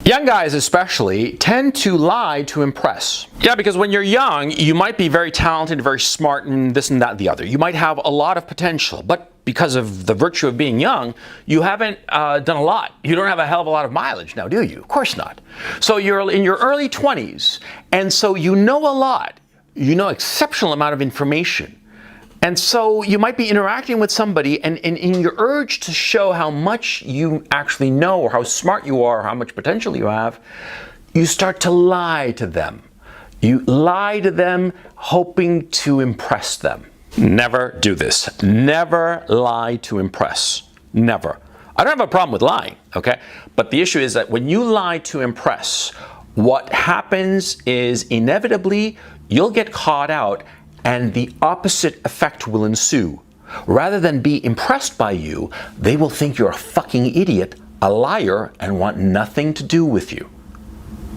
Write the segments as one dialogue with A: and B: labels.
A: Young guys especially tend to lie to impress. Yeah, because when you're young, you might be very talented, very smart, and this and that and the other. You might have a lot of potential, but because of the virtue of being young, you haven't done a lot. You don't have a hell of a lot of mileage now, do you? Of course not. So you're in your early 20s, and so you know a lot. You know exceptional amount of information. And so you might be interacting with somebody, and in your urge to show how much you actually know or how smart you are, or how much potential you have, you start to lie to them. You lie to them hoping to impress them. Never do this. Never lie to impress. Never. I don't have a problem with lying, okay? But the issue is that when you lie to impress, what happens is inevitably you'll get caught out, and the opposite effect will ensue. Rather than be impressed by you, they will think you're a fucking idiot, a liar, and want nothing to do with you.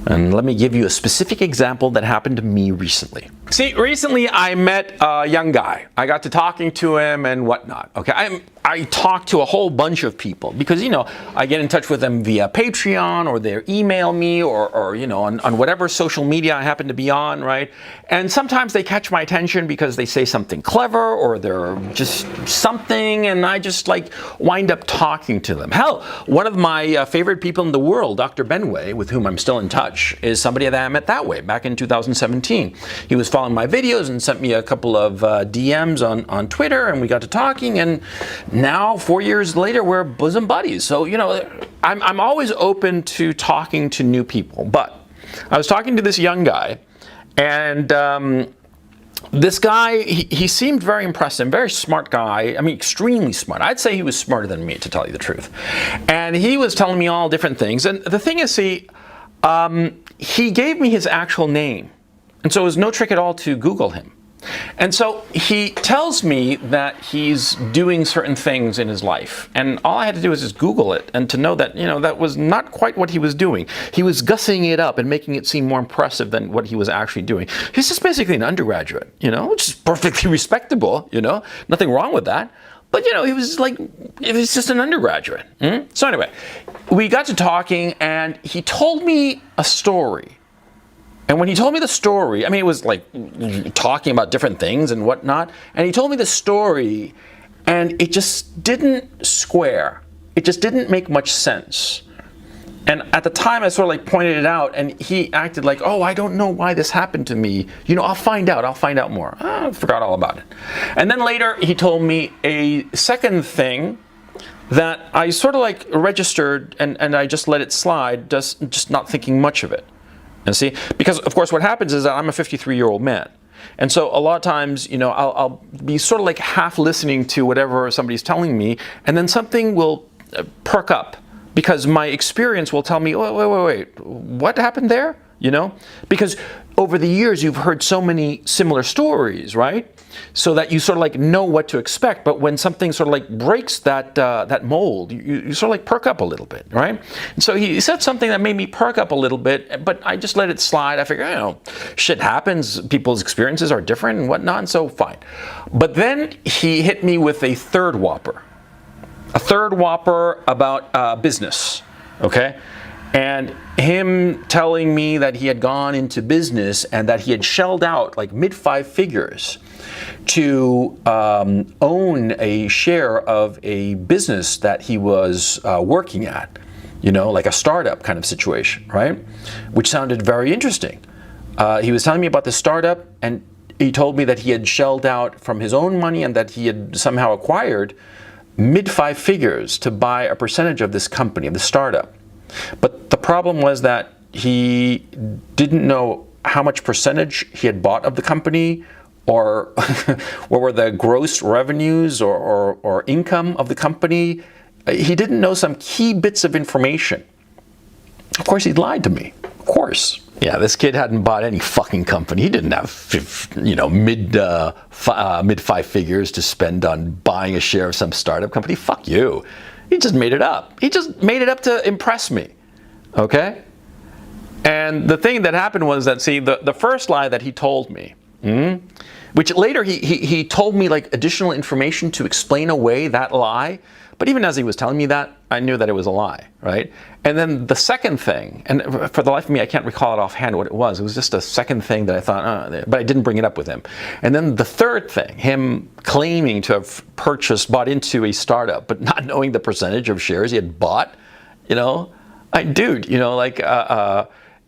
A: And let me give you a specific example that happened to me recently. See, recently I met a young guy. I got to talking to him and whatnot. Okay, I talked to a whole bunch of people because, you know, I get in touch with them via Patreon, or they email me, or you know, on whatever social media I happen to be on, right? And sometimes they catch my attention because they say something clever, or they're just something, and I just like wind up talking to them. Hell, one of my favorite people in the world, Dr. Benway, with whom I'm still in touch, is somebody that I met that way back in 2017. He was following my videos and sent me a couple of DMs on Twitter, and we got to talking, and now 4 years later we're bosom buddies. So, you know, I'm always open to talking to new people. But I was talking to this young guy, and this guy, he seemed very impressive, very smart guy. I mean, extremely smart. I'd say he was smarter than me, to tell you the truth. And he was telling me all different things. And the thing is, see, he gave me his actual name. And so it was no trick at all to Google him. And so he tells me that he's doing certain things in his life. And all I had to do was just Google it, and to know that, you know, that was not quite what he was doing. He was gussing it up and making it seem more impressive than what he was actually doing. He's just basically an undergraduate, you know, which is perfectly respectable, you know, nothing wrong with that. But, you know, he was just an undergraduate. So anyway, we got to talking, and he told me a story. And when he told me the story, I mean, it was like talking about different things and whatnot. And he told me the story, and it just didn't square. It just didn't make much sense. And at the time, I sort of like pointed it out, and he acted like, oh, I don't know why this happened to me. You know, I'll find out more. I forgot all about it. And then later, he told me a second thing that I sort of like registered, and I just let it slide, just not thinking much of it. And see, because of course what happens is that I'm a 53-year-old man. And so a lot of times, you know, I'll be sort of like half listening to whatever somebody's telling me, and then something will perk up because my experience will tell me, wait, what happened there? You know, because over the years you've heard so many similar stories, right? So that you sort of like know what to expect. But when something sort of like breaks that mold, you sort of like perk up a little bit, right? And so he said something that made me perk up a little bit, but I just let it slide. I figured, you know, shit happens. People's experiences are different and whatnot, and so fine. But then he hit me with a third whopper about business, okay? And him telling me that he had gone into business and that he had shelled out like mid-5 figures to own a share of a business that he was working at, you know, like a startup kind of situation, right? Which sounded very interesting. He was telling me about the startup, and he told me that he had shelled out from his own money and that he had somehow acquired mid-5 figures to buy a percentage of this company, of the startup. But the problem was that he didn't know how much percentage he had bought of the company, or what were the gross revenues or income of the company. He didn't know some key bits of information. Of course, he lied to me. Of course. Yeah, this kid hadn't bought any fucking company. He didn't have, you know, mid-5 figures to spend on buying a share of some startup company. Fuck you. He just made it up. He just made it up to impress me, okay? And the thing that happened was that, see, the first lie that he told me, which later he told me like additional information to explain away that lie, but even as he was telling me that, I knew that it was a lie, right? And then the second thing, and for the life of me, I can't recall it offhand what it was. It was just a second thing that I thought, but I didn't bring it up with him. And then the third thing, him claiming to have bought into a startup, but not knowing the percentage of shares he had bought,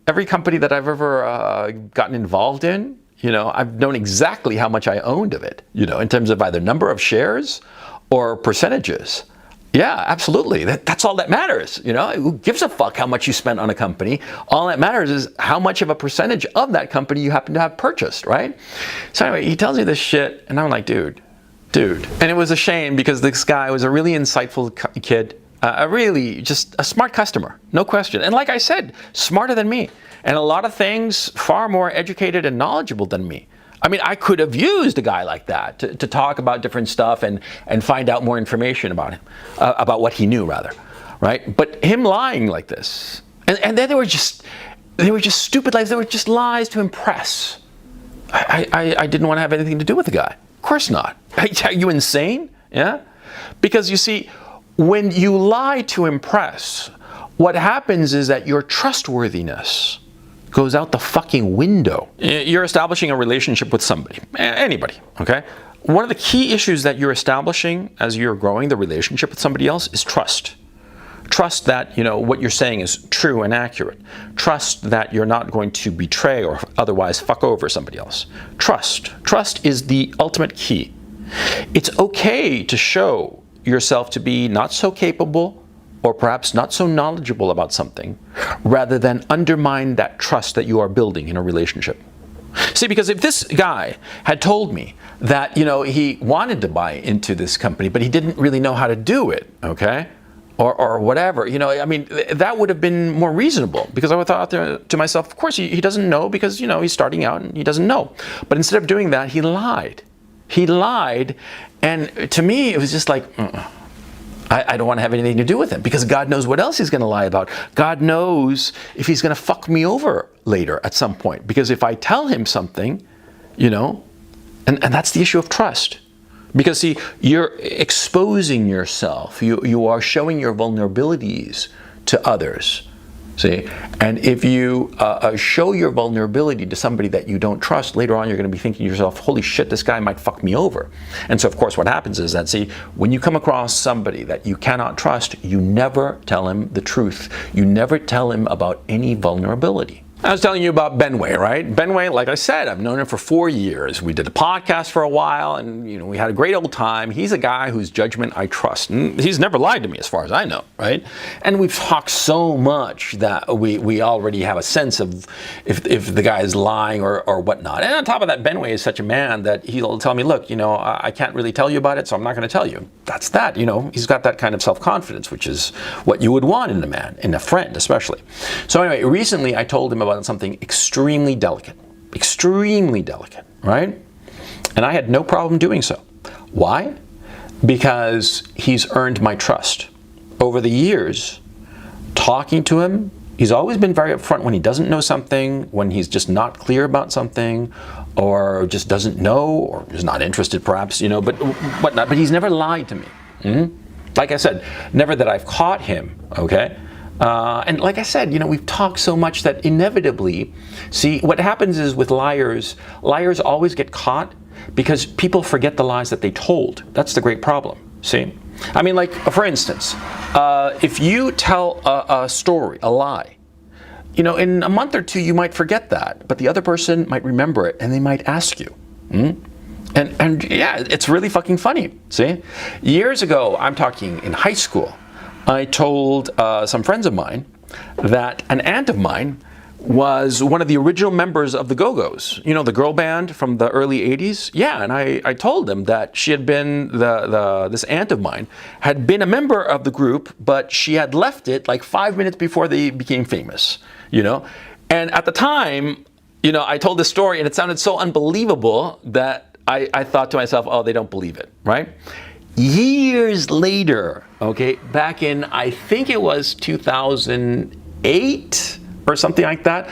A: every company that I've ever gotten involved in, I've known exactly how much I owned of it, in terms of either number of shares or percentages. Yeah, absolutely. That's all that matters. Who gives a fuck how much you spent on a company? All that matters is how much of a percentage of that company you happen to have purchased, right? So anyway, he tells me this shit, and I'm like, dude. And it was a shame because this guy was a really insightful kid, really just a smart customer, no question. And like I said, smarter than me, and a lot of things far more educated and knowledgeable than me. I mean, I could have used a guy like that to talk about different stuff and find out more information about him, about what he knew rather, right? But him lying like this, and then they were just stupid lies. They were just lies to impress. I didn't want to have anything to do with the guy. Of course not. Are you insane? Yeah? Because you see, when you lie to impress, what happens is that your trustworthiness goes out the fucking window. You're establishing a relationship with somebody, anybody, okay? One of the key issues that you're establishing as you're growing the relationship with somebody else is trust. Trust that, what you're saying is true and accurate. Trust that you're not going to betray or otherwise fuck over somebody else. Trust. Trust is the ultimate key. It's okay to show yourself to be not so capable or perhaps not so knowledgeable about something, rather than undermine that trust that you are building in a relationship. See, because if this guy had told me that, he wanted to buy into this company, but he didn't really know how to do it, okay? Or whatever, that would have been more reasonable, because I would have thought to myself, of course, he doesn't know because, he's starting out and he doesn't know. But instead of doing that, he lied. He lied, and to me, it was just like, I don't want to have anything to do with him, because God knows what else he's going to lie about. God knows if he's going to fuck me over later at some point. Because if I tell him something, and that's the issue of trust. Because see, you're exposing yourself. You are showing your vulnerabilities to others. See, and if you show your vulnerability to somebody that you don't trust, later on you're going to be thinking to yourself, holy shit, this guy might fuck me over. And so of course what happens is that, see, when you come across somebody that you cannot trust, you never tell him the truth. You never tell him about any vulnerability. I was telling you about Benway, right? Benway, like I said, I've known him for 4 years. We did a podcast for a while, and we had a great old time. He's a guy whose judgment I trust, and he's never lied to me as far as I know, right? And we've talked so much that we already have a sense of if the guy is lying or whatnot. And on top of that, Benway is such a man that he'll tell me, look, I can't really tell you about it, so I'm not going to tell you. That's that, He's got that kind of self-confidence, which is what you would want in a man, in a friend especially. So anyway, recently I told him about something extremely delicate, right? And I had no problem doing so. Why? Because he's earned my trust. Over the years, talking to him, he's always been very upfront when he doesn't know something, when he's just not clear about something, or just doesn't know, or is not interested perhaps, but whatnot. But he's never lied to me. Like I said, never that I've caught him, okay? And like I said, we've talked so much that inevitably, see, what happens is with liars always get caught because people forget the lies that they told. That's the great problem, see? I mean, like, for instance, if you tell a story, a lie, in a month or two, you might forget that, but the other person might remember it and they might ask you. And yeah, it's really fucking funny, see? Years ago, I'm talking in high school, I told some friends of mine that an aunt of mine was one of the original members of the Go-Go's, the girl band from the early 80s. Yeah, and I told them that she had been, this aunt of mine had been a member of the group, but she had left it like 5 minutes before they became famous, And at the time, I told this story and it sounded so unbelievable that I thought to myself, oh, they don't believe it, right? Years later, okay, back in, I think it was 2008 or something like that,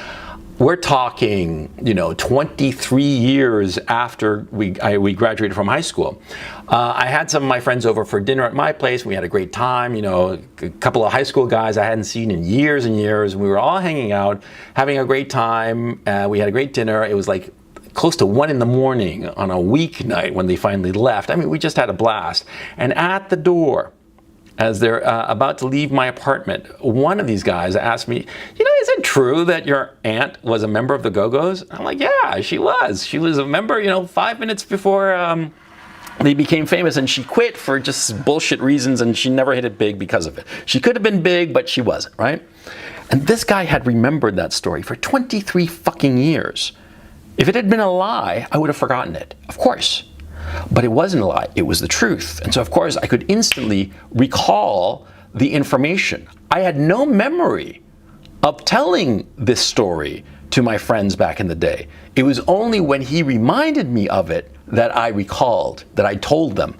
A: we're talking, 23 years after we graduated from high school. I had some of my friends over for dinner at my place. We had a great time. A couple of high school guys I hadn't seen in years and years. We were all hanging out, having a great time. We had a great dinner. It was like close to 1 in the morning on a weeknight when they finally left. I mean, we just had a blast. And at the door, as they're about to leave my apartment, one of these guys asked me, is it true that your aunt was a member of the Go-Go's? I'm like, yeah, she was. She was a member, 5 minutes before they became famous, and she quit for just bullshit reasons, and she never hit it big because of it. She could have been big, but she wasn't, right? And this guy had remembered that story for 23 fucking years. If it had been a lie, I would have forgotten it, of course. But it wasn't a lie, it was the truth. And so, of course, I could instantly recall the information. I had no memory of telling this story to my friends back in the day. It was only when he reminded me of it that I recalled, that I told them.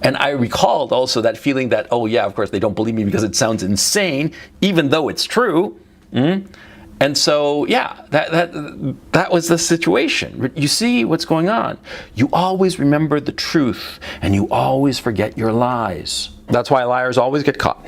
A: And I recalled also that feeling that, oh yeah, of course, they don't believe me because it sounds insane, even though it's true. And so, yeah, that was the situation. You see what's going on. You always remember the truth, and you always forget your lies. That's why liars always get caught.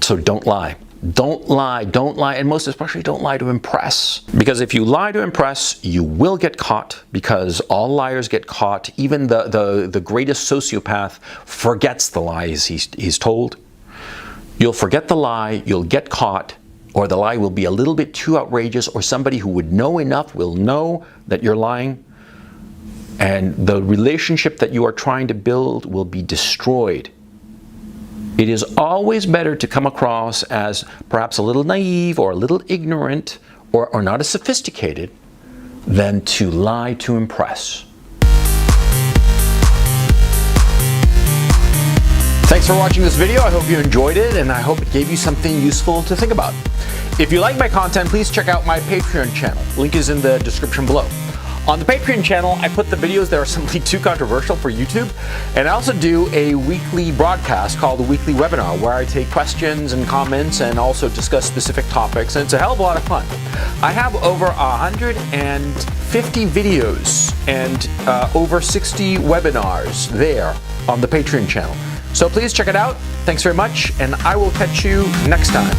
A: So don't lie. Don't lie, and most especially don't lie to impress. Because if you lie to impress, you will get caught, because all liars get caught. Even the greatest sociopath forgets the lies he's told. You'll forget the lie, you'll get caught, or the lie will be a little bit too outrageous, or somebody who would know enough will know that you're lying, and the relationship that you are trying to build will be destroyed. It is always better to come across as perhaps a little naive or a little ignorant or not as sophisticated than to lie to impress. Thanks for watching this video. I hope you enjoyed it, and I hope it gave you something useful to think about. If you like my content, please check out my Patreon channel. Link is in the description below. On the Patreon channel, I put the videos that are simply too controversial for YouTube, and I also do a weekly broadcast called the Weekly Webinar, where I take questions and comments and also discuss specific topics, and it's a hell of a lot of fun. I have over 150 videos and over 60 webinars there on the Patreon channel. So please check it out. Thanks very much, and I will catch you next time.